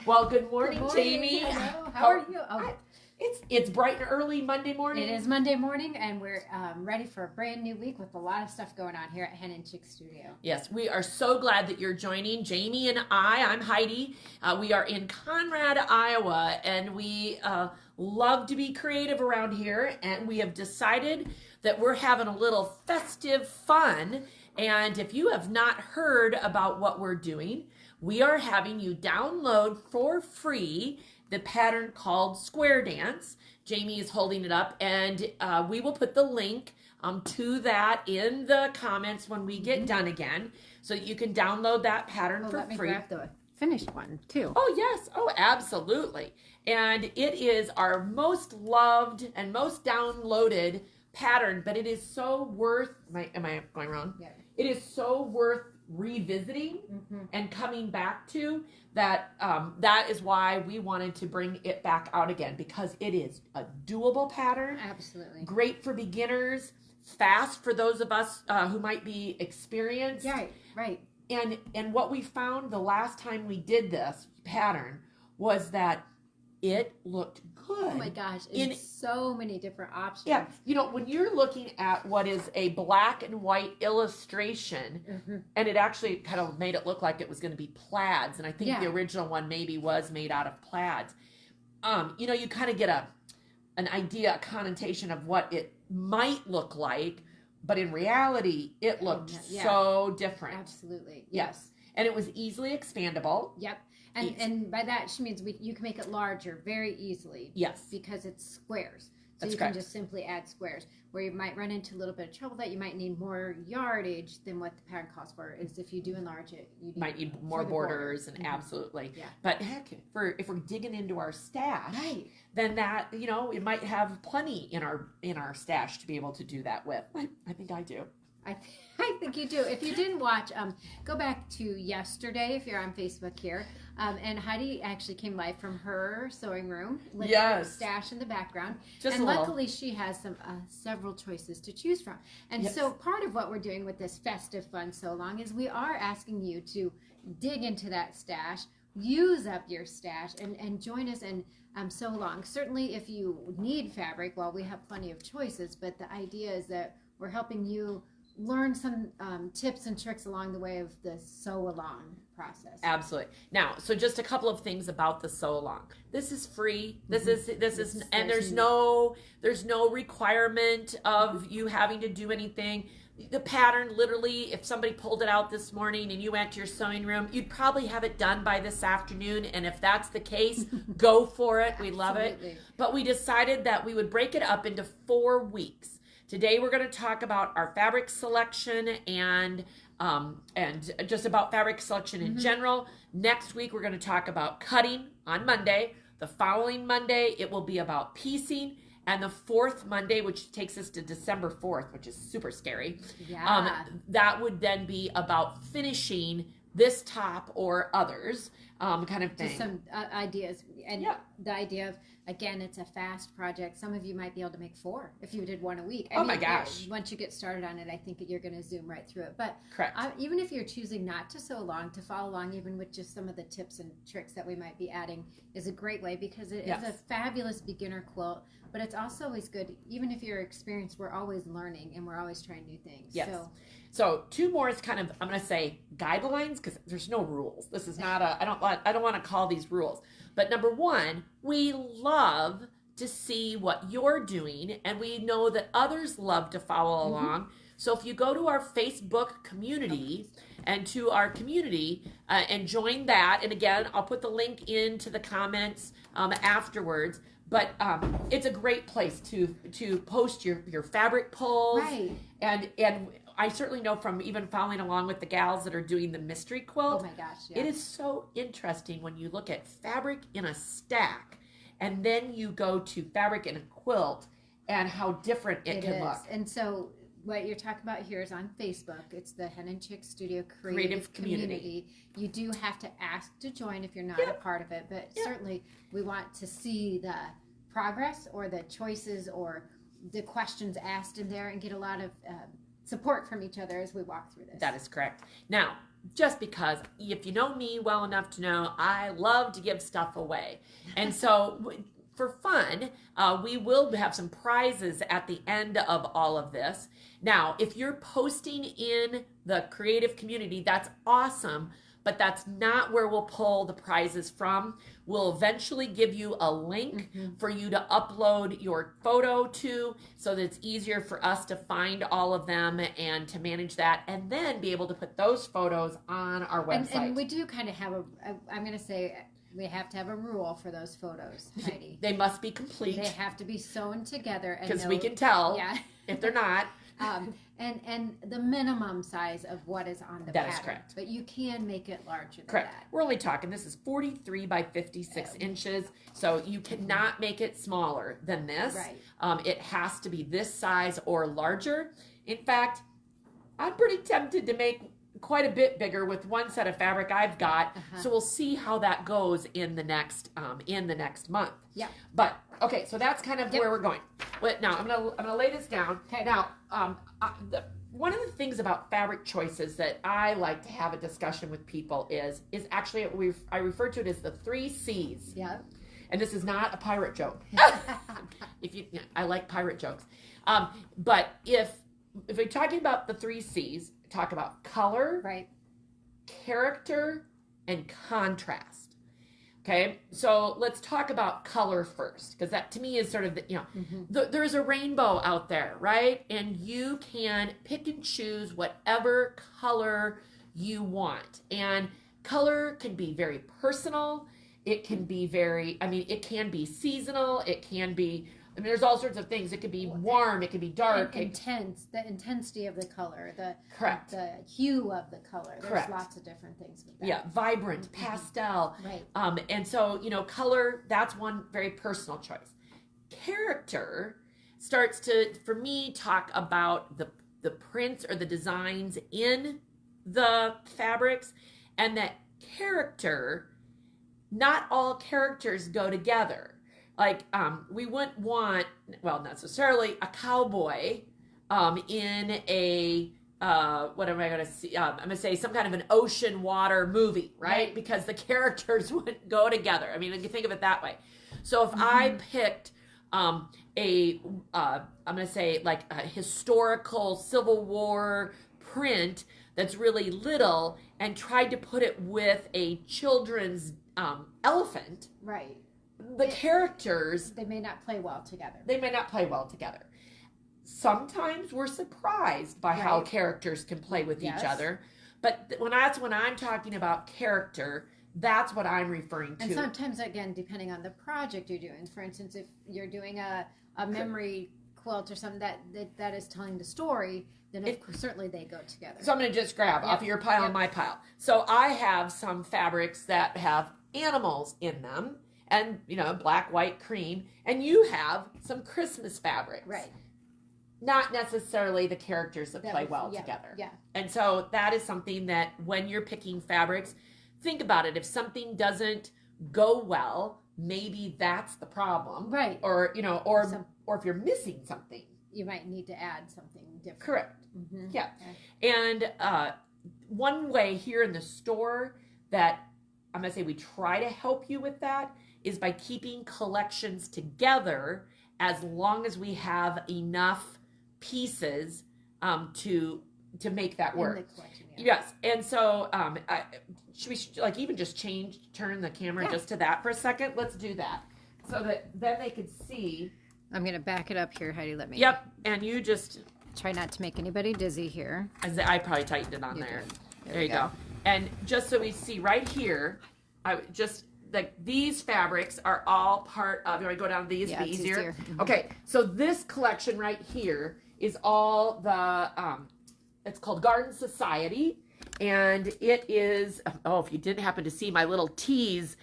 Well, good morning, Good morning. Jamie. Hello. How are you? It's bright and early Monday morning. It is Monday morning, and we're ready for a brand new week with a lot of stuff going on here at Hen Chicks Studio. Yes, we are so glad that you're joining. Jamie and I'm Heidi. We are in Conrad, Iowa, and we love to be creative around here, and we have decided that we're having a little festive fun. And if you have not heard about what we're doing, we are having you download for free the pattern called Square Dance. Jamie is holding it up, and we will put the link to that in the comments when we get done again, so that you can download that pattern for let me free. grab the finished one too. Oh yes, oh absolutely. And it is our most loved and most downloaded pattern, but it is so worth, am I going wrong? Yeah. It is so worth revisiting and coming back to that. That is why we wanted to bring it back out again, because it is a doable pattern. Absolutely. Great for beginners, fast for those of us who might be experienced. Right. And what we found the last time we did this pattern was that it looked good. Oh my gosh, in so many different options. Yeah, you know, when you're looking at what is a black and white illustration, and it actually kind of made it look like it was going to be plaids, and I think the original one maybe was made out of plaids. You know, you kind of get an idea, a connotation of what it might look like, but in reality, it looked so different. Absolutely. Yes. And it was easily expandable. Yep. And by that, she means you can make it larger very easily. Yes. Because it's squares. So That's you correct. can just simply add squares. Where you might run into a little bit of trouble that you might need more yardage than what the pattern calls for is if you do enlarge it. You might need more borders and absolutely. Yeah. But heck, if we're digging into our stash, then that, you know, it might have plenty in our stash to be able to do that with. I think I do. I think you do. If you didn't watch, go back to yesterday if you're on Facebook here. And Heidi actually came live from her sewing room with her stash in the background. And luckily she has several choices to choose from. And so part of what we're doing with this Festive Fun Sew Along is we are asking you to dig into that stash, use up your stash, and join us and sew along. Certainly if you need fabric, well, we have plenty of choices, but the idea is that we're helping you learn some tips and tricks along the way of the sew along process. Absolutely. Now, so just a couple of things about the sew along. This is free. This is and there's no requirement of you having to do anything. The pattern, literally, if somebody pulled it out this morning and you went to your sewing room, you'd probably have it done by this afternoon. And if that's the case, go for it. We love it. But we decided that we would break it up into 4 weeks. Today we're going to talk about our fabric selection and just about fabric selection in general. Next week we're going to talk about cutting on Monday. The following Monday it will be about piecing, and the 4th Monday, which takes us to December 4th, which is super scary. That would then be about finishing this top or others, kind of thing. Just some ideas. And the idea of, again, it's a fast project. Some of you might be able to make 4 if you did 1 a week. I mean, my gosh. Once you get started on it, I think you're going to zoom right through it. But correct. Even if you're choosing not to sew along, to follow along even with just some of the tips and tricks that we might be adding is a great way, because it is a fabulous beginner quilt. But it's also always good, even if you're experienced, we're always learning and we're always trying new things. Yes. So 2 more is kind of, I'm going to say guidelines, because there's no rules. This is not I don't want to call these rules. But number 1, we love to see what you're doing, and we know that others love to follow along. So if you go to our Facebook community and to our community and join that, and again, I'll put the link into the comments afterwards. But it's a great place to post your fabric pulls. And I certainly know from even following along with the gals that are doing the mystery quilt. Oh my gosh, it is so interesting when you look at fabric in a stack and then you go to fabric in a quilt and how different it can look. And so what you're talking about here is on Facebook. It's the Hen Chicks Studio Creative Community. You do have to ask to join if you're not a part of it, but certainly we want to see the progress or the choices or the questions asked in there and get a lot of support from each other as we walk through this. That is correct. Now, just because if you know me well enough to know I love to give stuff away. And so for fun, we will have some prizes at the end of all of this. Now, if you're posting in the creative community, that's awesome, but that's not where we'll pull the prizes from. We'll eventually give you a link for you to upload your photo to, so that it's easier for us to find all of them and to manage that, and then be able to put those photos on our website. And we do kind of have I'm going to say, we have to have a rule for those photos, Heidi. They must be complete. They have to be sewn together. Because we can tell if they're not. And the minimum size of what is on the pattern. That is correct. But you can make it larger than correct. that. We're only talking, this is 43 by 56 inches, so you cannot make it smaller than this. Right. It has to be this size or larger. In fact, I'm pretty tempted to make quite a bit bigger with one set of fabric I've got. So we'll see how that goes in the next month. Yeah. But okay, so that's kind of where we're going. But now I'm gonna lay this down. Okay. Now, one of the things about fabric choices that I like to have a discussion with people is actually I refer to it as the 3 C's. Yeah. And this is not a pirate joke. I like pirate jokes. But if we're talking about the 3 C's, talk about color, right, character, and contrast. Okay, so let's talk about color first, because that to me is sort of there's a rainbow out there, right? And you can pick and choose whatever color you want. And color can be very personal. It can be it can be seasonal. It can be, there's all sorts of things. It could be warm. It could be dark. Intense. The intensity of the color. Correct. The hue of the color. There's Correct. lots of different things with that. Yeah, vibrant, pastel. Right. And so, color, that's one very personal choice. Character starts to, for me, talk about the prints or the designs in the fabrics, and that character, not all characters go together. Like, we wouldn't want, well, not necessarily a cowboy in a, what am I going to see? I'm going to say some kind of an ocean water movie, right? Because the characters wouldn't go together. I mean, you think of it that way. So if I picked I'm going to say like a historical Civil War print that's really little and tried to put it with a children's elephant. Right. The characters, they may not play well together. Sometimes we're surprised by how characters can play with each other. But when I'm talking about character, that's what I'm referring to. And sometimes, again, depending on the project you're doing. For instance, if you're doing a memory quilt or something that is telling the story, then certainly they go together. So I'm going to just grab off of your pile and my pile. So I have some fabrics that have animals in them. And, black, white, cream. And you have some Christmas fabrics. Right. Not necessarily the characters that play well together. Yeah. And so that is something that when you're picking fabrics, think about it. If something doesn't go well, maybe that's the problem. Right. Or, or if you're missing something. You might need to add something different. Correct. Mm-hmm. Yeah. And one way here in the store that I'm going to say we try to help you with that is by keeping collections together as long as we have enough pieces to make that work. In the collection, Yes. And so should we even just turn the camera just to that for a second? Let's do that so that then they could see. I'm going to back it up here, Heidi. Let me. Yep. And you just try not to make anybody dizzy here. I probably tightened it on there. There you go. And just so we see right here, these fabrics are all part of, you want to go down these, be easier? Mm-hmm. Okay, so this collection right here is all the, it's called Garden Society, and it is, if you didn't happen to see my little tease,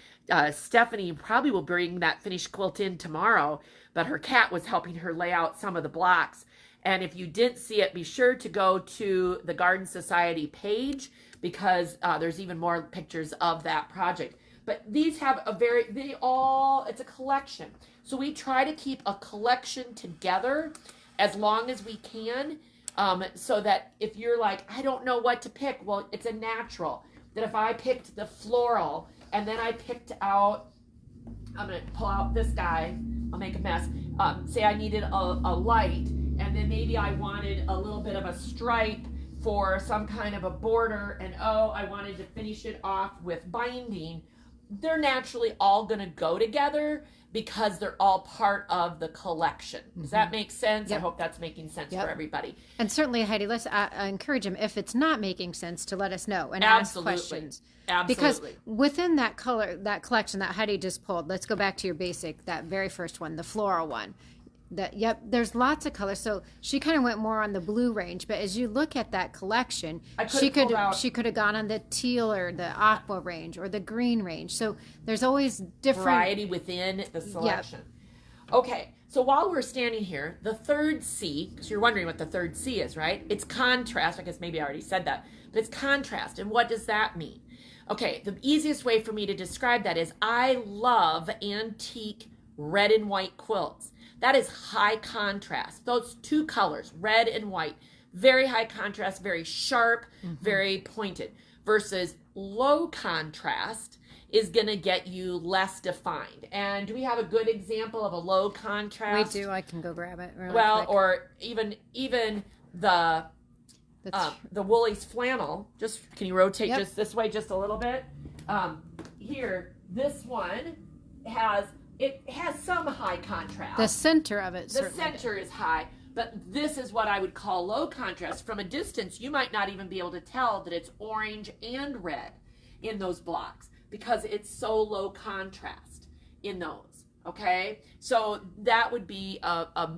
Stephanie probably will bring that finished quilt in tomorrow, but her cat was helping her lay out some of the blocks. And if you didn't see it, be sure to go to the Garden Society page, because there's even more pictures of that project. But these have it's a collection. So we try to keep a collection together as long as we can. So that if you're like, I don't know what to pick, well, it's a natural that if I picked the floral and then I picked out, I'm going to pull out this guy, I'll make a mess. Say I needed a light, and then maybe I wanted a little bit of a stripe for some kind of a border, and I wanted to finish it off with binding. They're naturally all going to go together because they're all part of the collection. Does that make sense? Yep. I hope that's making sense for everybody. And certainly, Heidi, let's encourage them, if it's not making sense, to let us know and ask questions. Absolutely. Because within that collection that Heidi just pulled, let's go back to your basic, that very first one, the floral one. There's lots of colors. So she kind of went more on the blue range, but as you look at that collection, she could have gone on the teal or the aqua range or the green range. So there's always different variety within the selection. Yep. Okay, so while we're standing here, the third C, because you're wondering what the third C is, right? It's contrast. I guess maybe I already said that, but it's contrast. And what does that mean? Okay, the easiest way for me to describe that is I love antique red and white quilts. That is high contrast. Those two colors, red and white, very high contrast, very sharp, very pointed. Versus low contrast is going to get you less defined. And do we have a good example of a low contrast? We do. I can go grab it really quick. Or even the Woolies flannel. Just can you rotate just this way just a little bit? Here, this one has some high contrast. The center of it. The center is high, but this is what I would call low contrast. From a distance, you might not even be able to tell that it's orange and red in those blocks because it's so low contrast in those. Okay, so that would be a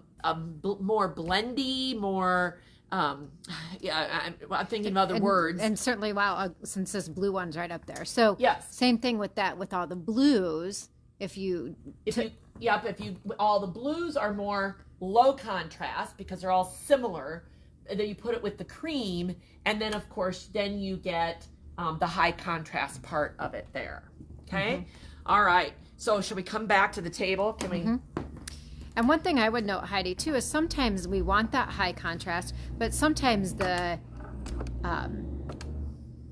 more blendy, more. I'm thinking of other words. And certainly, since this blue one's right up there. So yes, same thing with that. With all the blues. All the blues are more low contrast because they're all similar. Then you put it with the cream, and then of course, then you get the high contrast part of it there. Okay, all right. So should we come back to the table? Can we? And one thing I would note, Heidi, too, is sometimes we want that high contrast, but sometimes the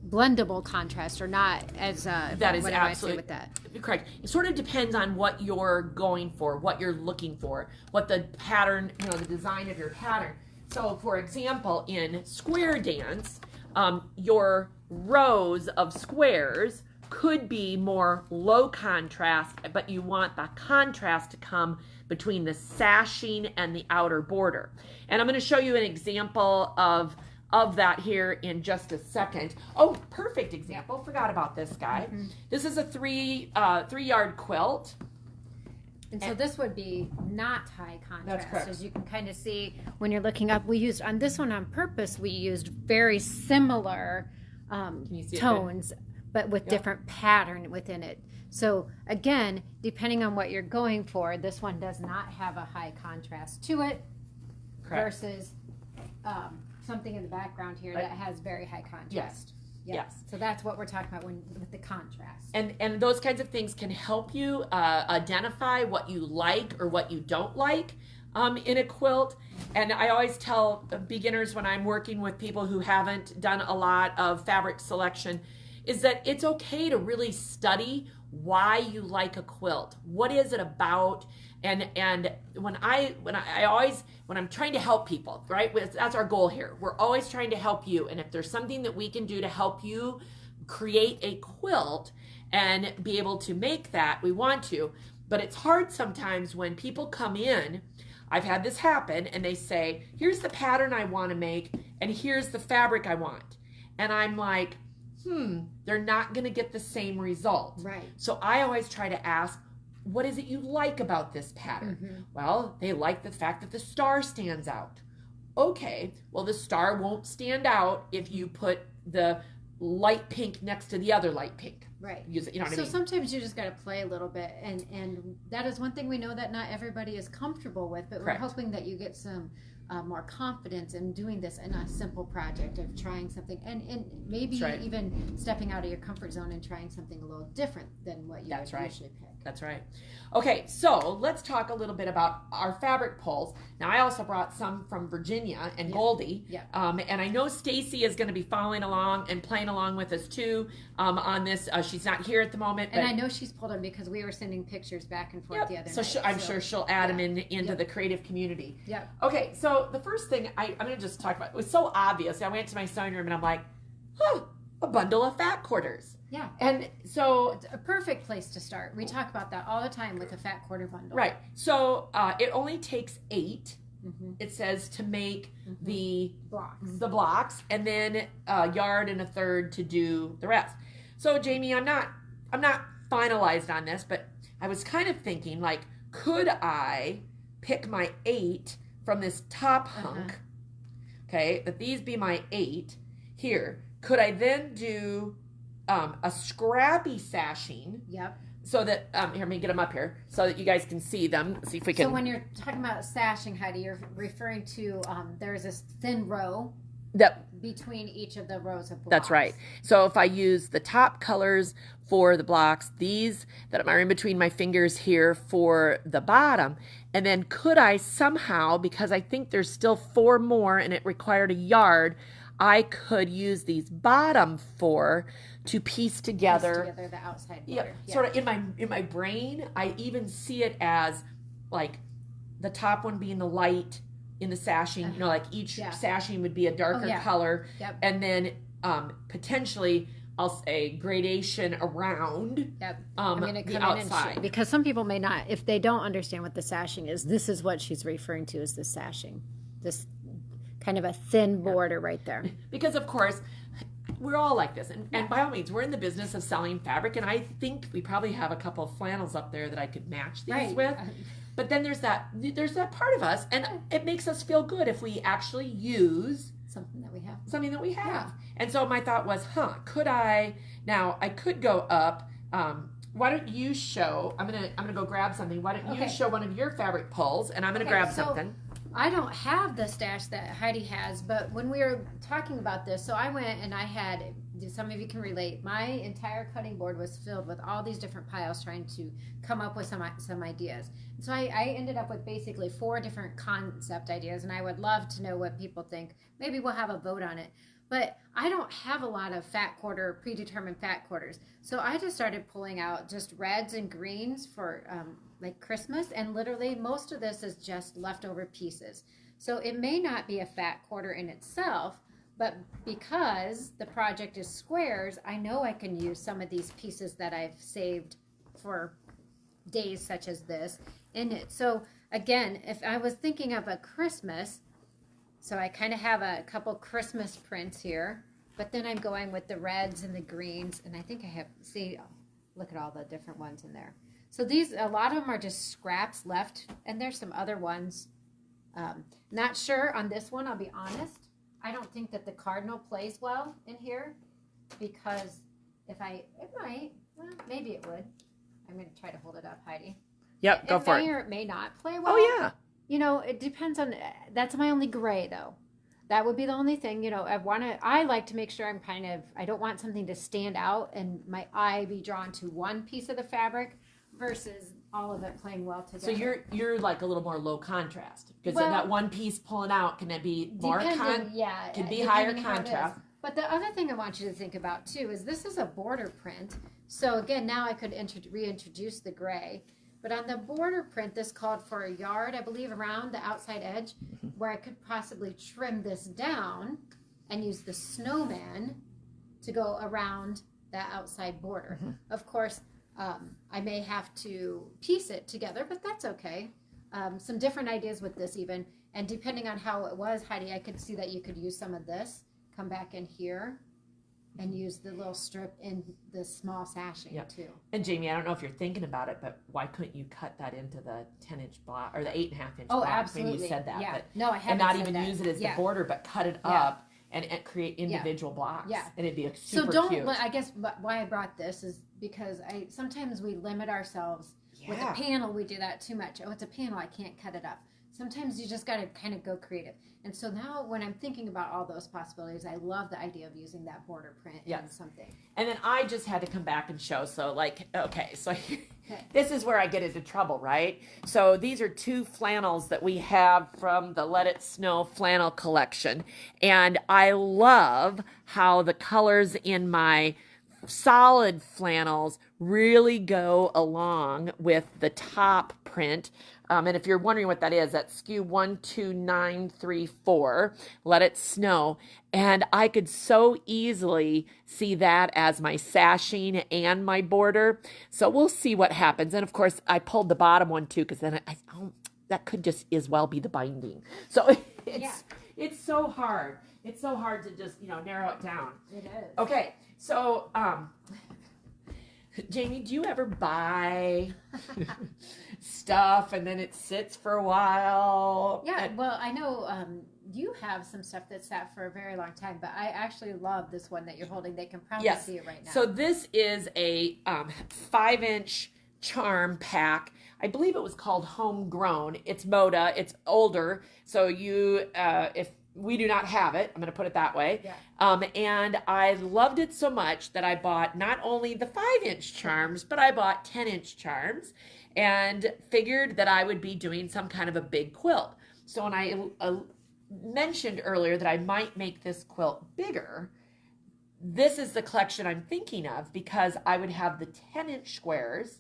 blendable contrast or not as that is absolutely with that. Correct. It sort of depends on what you're going for, what you're looking for, what the pattern, the design of your pattern. So for example, in square dance, your rows of squares could be more low contrast, but you want the contrast to come between the sashing and the outer border. And I'm going to show you an example of that here in just a second. Oh, perfect example. Forgot about this guy. This is a 3-yard quilt. And so this would be not high contrast. That's correct. As you can kind of see when you're looking up, we used on this one on purpose, we used very similar tones, but with different pattern within it. So again, depending on what you're going for, this one does not have a high contrast to it. Correct. Versus something in the background here that has very high contrast. Yes. So that's what we're talking about with the contrast. And those kinds of things can help you identify what you like or what you don't like in a quilt. And I always tell beginners when I'm working with people who haven't done a lot of fabric selection is that it's okay to really study why you like a quilt. What is it about? And when I'm trying to help people, right? That's our goal here. We're always trying to help you. And if there's something that we can do to help you create a quilt and be able to make that, we want to. But it's hard sometimes when people come in. I've had this happen and they say, here's the pattern I want to make and here's the fabric I want. And I'm like, they're not going to get the same result. Right. So I always try to ask, what is it you like about this pattern? Well, they like the fact that the star stands out. Okay, well, the star won't stand out if you put the light pink next to the other light pink. Right. You know what I mean? So sometimes you just got to play a little bit, and that is one thing we know that not everybody is comfortable with, but we're hoping that you get some more confidence in doing this in a simple project of trying something, and maybe even stepping out of your comfort zone and trying something a little different than what you would usually pick. That's right. Okay, so let's talk a little bit about our fabric pulls. Now, I also brought some from Virginia and Goldie, and I know Stacy is going to be following along and playing along with us too on this. She's not here at the moment, and I know she's pulled them because we were sending pictures back and forth the other night. I'm sure she'll add them into the creative community. Yep. Okay, so the first thing I'm going to just talk about, it was so obvious. I went to my sewing room and I'm like, a bundle of fat quarters. Yeah. And so it's a perfect place to start. We talk about that all the time with a fat quarter bundle. Right. So it only takes 8. It says to make the blocks, and then a yard and a third to do the rest. So Jamie, I'm not finalized on this, but I was kind of thinking, like, could I pick my 8 from this top hunk? Okay, that these be my 8 here. Could I then do a scrappy sashing? Yep. So that, here, let me get them up here so that you guys can see them. See if we can. So when you're talking about sashing, Heidi, you're referring to, there's this thin row between each of the rows of blocks. That's right. So if I use the top colors for the blocks, these that are in between my fingers here for the bottom, and then could I somehow, because I think there's still 4 more and it required a yard, I could use these bottom 4 to piece together the outside border. Yeah, sort of in my brain, I even see it as like the top one being the light in the sashing. You know, like each sashing would be a darker color, and then potentially I'll say gradation around the outside. Because some people may not, if they don't understand what the sashing is, this is what she's referring to as the sashing. This kind of a thin border right there. Because of course, we're all like this. And by all means, we're in the business of selling fabric. And I think we probably have a couple of flannels up there that I could match these with. But then there's that part of us. And it makes us feel good if we actually use something that we have. Yeah. And so my thought was, could I, now I could go up, why don't you show, I'm gonna go grab something. Why don't you show one of your fabric pulls, and I'm gonna grab something. I don't have the stash that Heidi has, but when we were talking about this, so I went and I had, some of you can relate, my entire cutting board was filled with all these different piles trying to come up with some ideas. And so I ended up with basically 4 different concept ideas, and I would love to know what people think. Maybe we'll have a vote on it. But I don't have a lot of predetermined fat quarters. So I just started pulling out just reds and greens for like Christmas. And literally most of this is just leftover pieces. So it may not be a fat quarter in itself, but because the project is squares, I know I can use some of these pieces that I've saved for days such as this in it. So again, if I was thinking of a Christmas, so I kind of have a couple Christmas prints here, but then I'm going with the reds and the greens, and I think I have, look at all the different ones in there. So these, a lot of them are just scraps left, and there's some other ones. Not sure on this one, I'll be honest. I don't think that the cardinal plays well in here, because it might, well, maybe it would. I'm going to try to hold it up, Heidi. Yep, go for it. It may or it may not play well. Oh, yeah. You know, it depends on, that's my only gray though. That would be the only thing, you know, I like to make sure I don't want something to stand out and my eye be drawn to one piece of the fabric versus all of it playing well together. So you're like a little more low contrast, because that one piece pulling out, can it be more can be higher contrast. But the other thing I want you to think about too is this is a border print. So again, now I could reintroduce the gray. But on the border print, this called for a yard, I believe, around the outside edge, where I could possibly trim this down and use the snowman to go around that outside border. Of course, I may have to piece it together, but that's okay. Some different ideas with this even. And depending on how it was, Heidi, I could see that you could use some of this, come back in here, and use the little strip in the small sashing too. And Jamie, I don't know if you're thinking about it, but why couldn't you cut that into the 10-inch block or the 8.5-inch block? Absolutely. Maybe you said that. Yeah. But, no, I haven't. And not even use it as the border, but cut it up and create individual blocks. Yeah. And it'd be super cute. I guess why I brought this is because sometimes we limit ourselves. With a panel, we do that too much. Oh, it's a panel, I can't cut it up. sometimes you just got to kind of go creative. And so now when I'm thinking about all those possibilities, I love the idea of using that border print in something. And then I just had to come back and show. So like, okay, so this is where I get into trouble, right? So these are 2 flannels that we have from the Let It Snow flannel collection. And I love how the colors in my solid flannels really go along with the top print. And if you're wondering what that is, that's SKU 12934, Let It Snow. And I could so easily see that as my sashing and my border. So we'll see what happens. And of course, I pulled the bottom one too, because then that could just as well be the binding. So it's so hard. It's so hard to just, narrow it down. It is. Okay. So, Jamie, do you ever buy stuff and then it sits for a while? Yeah, well, I know you have some stuff that sat for a very long time, but I actually love this one that you're holding. They can probably see it right now. So this is a 5-inch charm pack. I believe it was called Homegrown. It's Moda. It's older. So if we do not have it, I'm going to put it that way. Yeah. And I loved it so much that I bought not only the 5-inch charms, but I bought 10-inch charms and figured that I would be doing some kind of a big quilt. So when I mentioned earlier that I might make this quilt bigger, this is the collection I'm thinking of, because I would have the 10-inch squares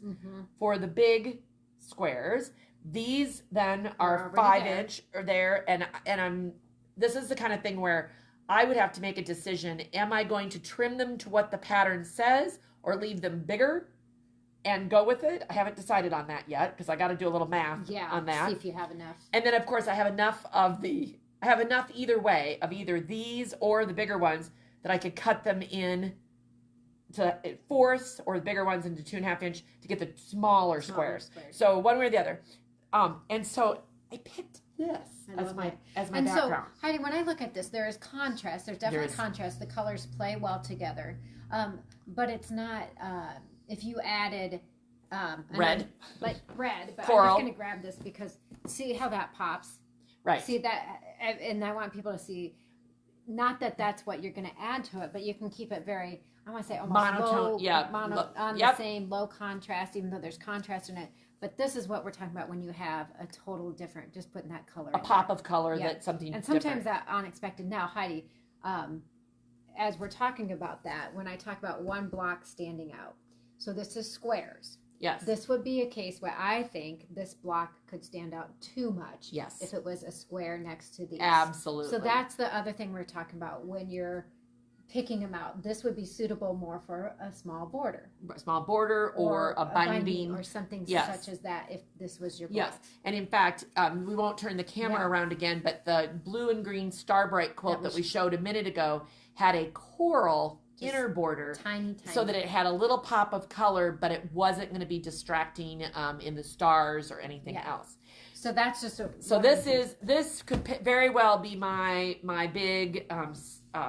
for the big squares. These then are 5-inch there, and this is the kind of thing where I would have to make a decision. Am I going to trim them to what the pattern says or leave them bigger and go with it? I haven't decided on that yet, because I got to do a little math on that. See if you have enough. And then of course I have enough either way of either these or the bigger ones that I could cut them in to 1/4 or the bigger ones into 2.5-inch to get the smaller squares. So one way or the other. And so I picked this as my background. So, Heidi, when I look at this, there is contrast. There's definitely contrast. The colors play well together. But it's not, if you added red, but coral. I'm just going to grab this because see how that pops? Right. See that, and I want people to see, not that that's what you're going to add to it, but you can keep it very, I want to say almost monotone, the same, low contrast, even though there's contrast in it. But this is what we're talking about when you have a total different, just putting that color. A pop of color that's something and sometimes different. that unexpected. Now, Heidi, as we're talking about that, when I talk about one block standing out, so this is squares. Yes. This would be a case where I think this block could stand out too much. Yes. If it was a square next to these. Absolutely. So that's the other thing we're talking about when you're picking them out. This would be suitable more for a small border. A small border or a binding. Or something such as that if this was your block. Yes. And in fact, we won't turn the camera around again, but the blue and green Starbright quilt that we showed a minute ago had a coral inner border, tiny, so that it had a little pop of color, but it wasn't going to be distracting in the stars or anything else. So that's just this could very well be my big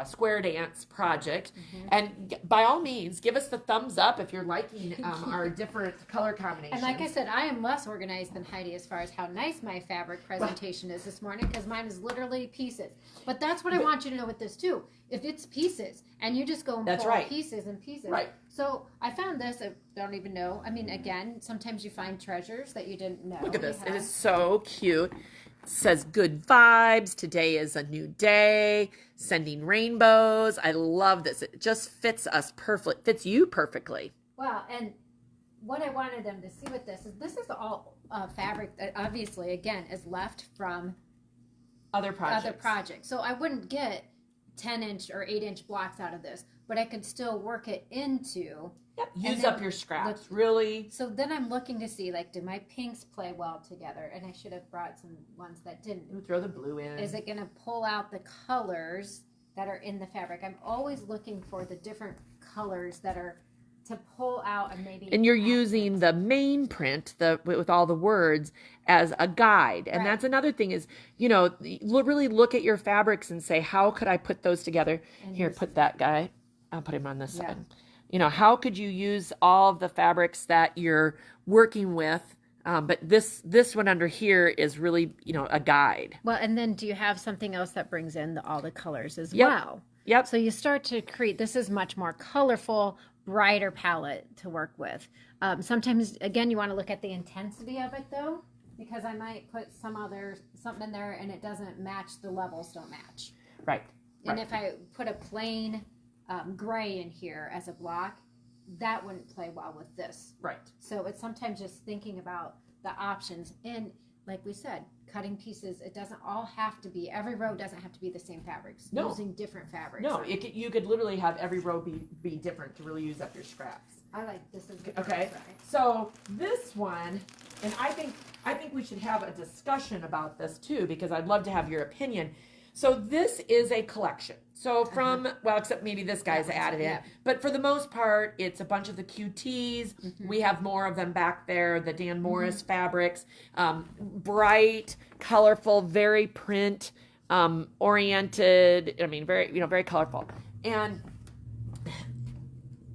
square dance project. And by all means, give us the thumbs up if you're liking our different color combinations. And like I said, I am less organized than Heidi as far as how nice my fabric presentation is this morning, because mine is literally pieces. But that's what I want you to know with this too. If it's pieces and you just go and pull pieces and pieces. Right. So I found this, I don't even know. I mean, again, sometimes you find treasures that you didn't know. Look at this. It is so cute. It says good vibes. Today is a new day. Sending rainbows. I love this. It just fits us perfectly. Fits you perfectly. Wow. And what I wanted them to see with this is all fabric that obviously, again, is left from other projects. So I wouldn't get 10-inch or 8-inch blocks out of this, but I could still work it into. Yep. Use up your scraps, really. So then I'm looking to see, like, do my pinks play well together? And I should have brought some ones that didn't. We'll throw the blue in. Is it going to pull out the colors that are in the fabric? I'm always looking for the different colors that are to pull out and maybe. And you're using the main print, with all the words, as a guide. And that's another thing is, really look at your fabrics and say, how could I put those together? And here, put that guy. I'll put him on this side. How could you use all of the fabrics that you're working with But this one under here is really, a guide. Well, and then do you have something else that brings in all the colors as Yep. well? Yep. So you start to create, this is much more colorful, brighter palette to work with. Sometimes, again, you want to look at the intensity of it, though, because I might put something in there and it doesn't match, the levels don't match. Right. And if I put a plain gray in here as a block, that wouldn't play well with this. Right. So it's sometimes just thinking about the options. And like we said, cutting pieces, it doesn't all have to be, every row doesn't have to be the same fabrics. No. Using different fabrics. No, you could literally have every row be different to really use up your scraps. I like this as the Okay. So this one, and I think we should have a discussion about this too, because I'd love to have your opinion. So this is a collection. So from, well, except maybe this guy's added in. But for the most part, it's a bunch of the QTs. We have more of them back there, the Dan Morris fabrics. Bright, colorful, very print oriented. I mean, very, very colorful. And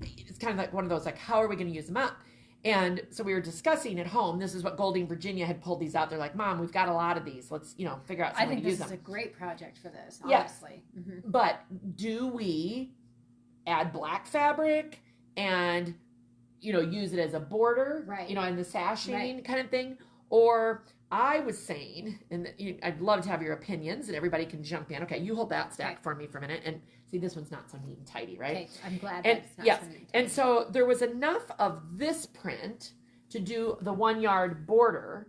it's kind of like one of those, like, how are we going to use them up? And so we were discussing at home. This is what Golding Virginia had pulled these out. They're like, Mom, we've got a lot of these. Let's, figure out some way to use them. I think this is a great project for this, honestly. Yes. But do we add black fabric and, use it as a border, right? In the sashing kind of thing? Or I was saying, and I'd love to have your opinions, and everybody can jump in. Okay, you hold that stack for me for a minute. And see, this one's not so neat and tidy, right? Okay, I'm glad that it's not so neat and tidy. And so there was enough of this print to do the 1 yard border,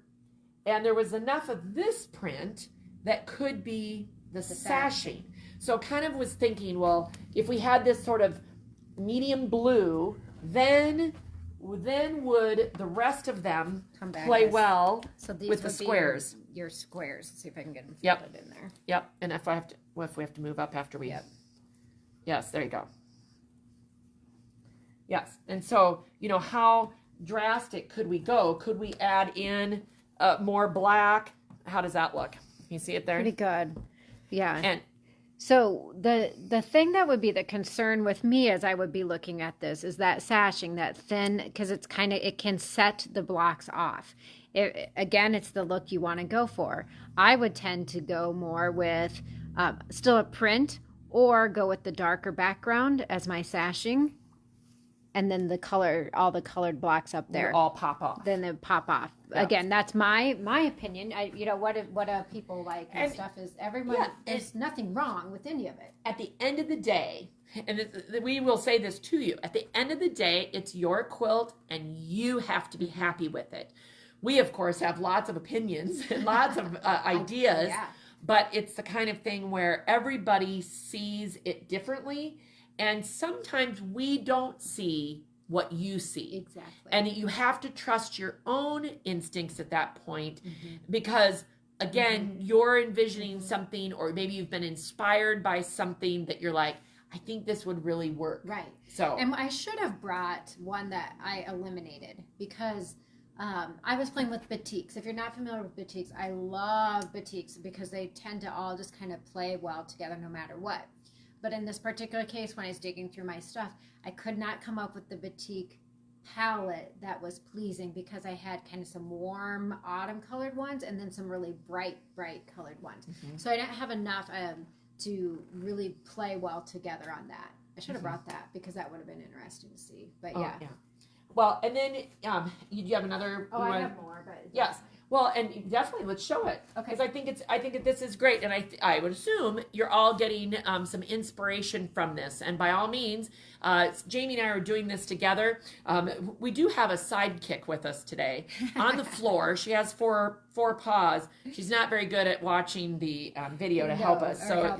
and there was enough of this print that could be the sashing. So kind of was thinking, well, if we had this sort of medium blue, then would the rest of them play well with the squares? Your squares. Let's see if I can get them folded in there. Yep. And if we have to move up after we. Yep. Yes. There you go. Yes. And so how drastic could we go? Could we add in more black? How does that look? Can you see it there? Pretty good. Yeah. And so the thing that would be the concern with me as I would be looking at this is that sashing, that thin, because it can set the blocks off. Again, it's the look you want to go for. I would tend to go more with still a print, or go with the darker background as my sashing, and then all the colored blocks up there all pop off. Then they pop off. Yeah. Again, that's my opinion. What people like and stuff is everyone. Yeah, there's nothing wrong with any of it. At the end of the day, and we will say this to you, at the end of the day, it's your quilt, and you have to be happy with it. We, of course, have lots of opinions and lots of ideas, but it's the kind of thing where everybody sees it differently, and sometimes we don't see what you see. Exactly. And you have to trust your own instincts at that point, because, again, you're envisioning something, or maybe you've been inspired by something that you're like, I think this would really work. Right. So, and I should have brought one that I eliminated, because I was playing with batiks. If you're not familiar with batiks, I love batiks because they tend to all just kind of play well together no matter what. But in this particular case, when I was digging through my stuff, I could not come up with the batik palette that was pleasing, because I had kind of some warm autumn colored ones and then some really bright colored ones. So I didn't have enough to really play well together on that. I should have brought that, because that would have been interesting to see. But yeah. Well, and then you have another. Oh, I have more, but yes. Well, and definitely let's show it. Okay. Because I think that this is great, and I would assume you're all getting some inspiration from this. And by all means, Jamie and I are doing this together. We do have a sidekick with us today on the floor. She has four paws. She's not very good at watching the video to help us. So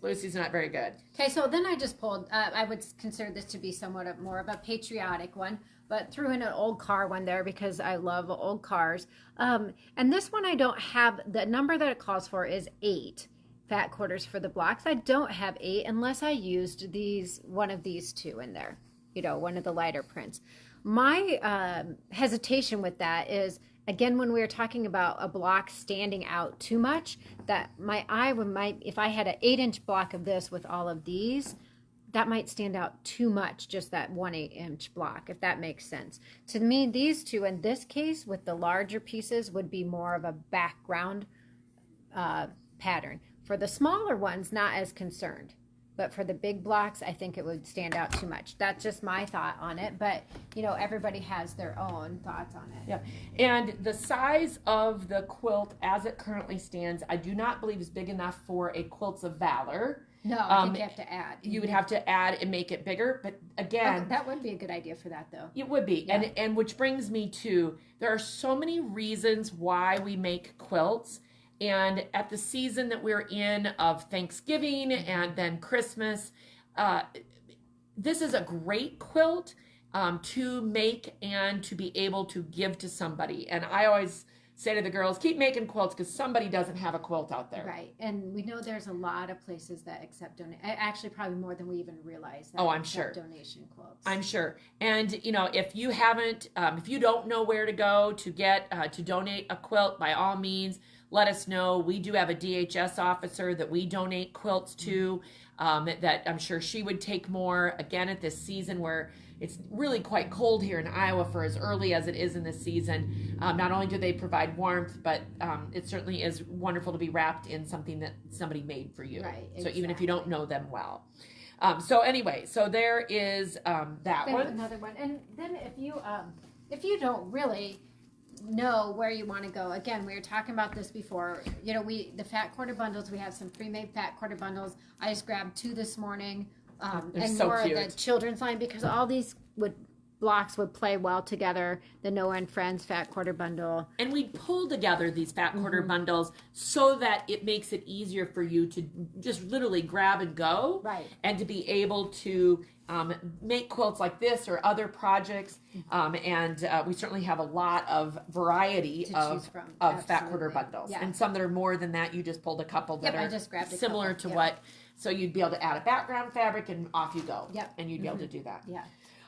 Lucy's not very good. Okay, so then I just pulled. I would consider this to be somewhat more of a patriotic one, but threw in an old car one there because I love old cars. And this one I don't have, the number that it calls for is 8 fat quarters for the blocks. I don't have 8 unless I used one of these two in there, one of the lighter prints. My hesitation with that is, again, when we were talking about a block standing out too much, that my eye if I had an 8-inch block of this with all of these, that might stand out too much, just that 1/8" block, if that makes sense. To me, these two, in this case, with the larger pieces, would be more of a background pattern. For the smaller ones, not as concerned. But for the big blocks, I think it would stand out too much. That's just my thought on it. But, you know, everybody has their own thoughts on it. Yeah. And the size of the quilt as it currently stands, I do not believe is big enough for a Quilts of Valor. No, I think you have to add. You would have to add and make it bigger. But again, that would be a good idea for that, though. It would be. Yeah. And which brings me to, there are so many reasons why we make quilts. And at the season that we're in of Thanksgiving and then Christmas, this is a great quilt to make and to be able to give to somebody. And I always say to the girls, keep making quilts because somebody doesn't have a quilt out there. Right. And we know there's a lot of places that accept donation. Actually, probably more than we even realize. That I'm sure. Donation quilts. I'm sure. And, you know, if you haven't, if you don't know where to go to get, to donate a quilt, by all means, let us know. We do have a DHS officer that we donate quilts to, that I'm sure she would take more, again, at this season where it's really quite cold here in Iowa for as early as it is in this season. Not only do they provide warmth, but it certainly is wonderful to be wrapped in something that somebody made for you. Right, So even if you don't know them well. So anyway, so there is that one. Another one. And then if you don't really know where you want to go, again, we were talking about this before, you know, the fat quarter bundles, we have some pre-made fat quarter bundles. I just grabbed 2 this morning, and so more cute. of the children's line, because all these blocks would play well together. The Noah and Friends fat quarter bundle, and we pull together these fat quarter bundles so that it makes it easier for you to just literally grab and go, right? And to be able to make quilts like this or other projects. And we certainly have a lot of variety of fat quarter bundles. Yeah. And some that are more than that. You just pulled a couple that are just grabbed similar to what, so you'd be able to add a background fabric and off you go. Yep. And you'd be able to do that. Yeah.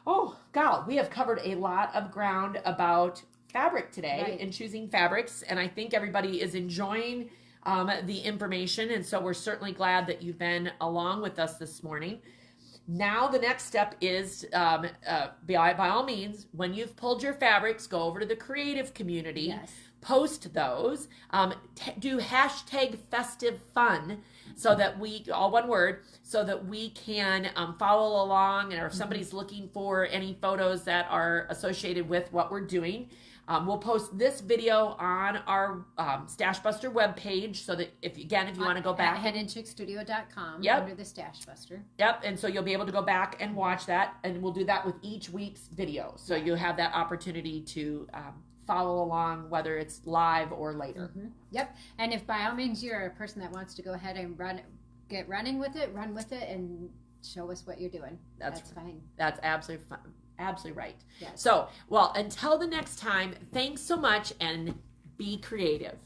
Oh, God, we have covered a lot of ground about fabric today, right, and choosing fabrics. And I think everybody is enjoying the information. And so we're certainly glad that you've been along with us this morning. Now the next step is, by all means, when you've pulled your fabrics, go over to the creative community, yes, post those, do hashtag Festive Fun, so that we, all one word, so that we can follow along, or if somebody's looking for any photos that are associated with what we're doing. We'll post this video on our Stash Buster webpage, so that if you want to go back, at henchickstudio.com, yep, under the Stash Buster. Yep, and so you'll be able to go back and watch that, and we'll do that with each week's video. So you'll have that opportunity to follow along, whether it's live or later. Yep, and if by all means you're a person that wants to go ahead and run with it, and show us what you're doing. That's fine. That's absolutely fun. Absolutely right. Yes. So, well, until the next time, thanks so much, and be creative.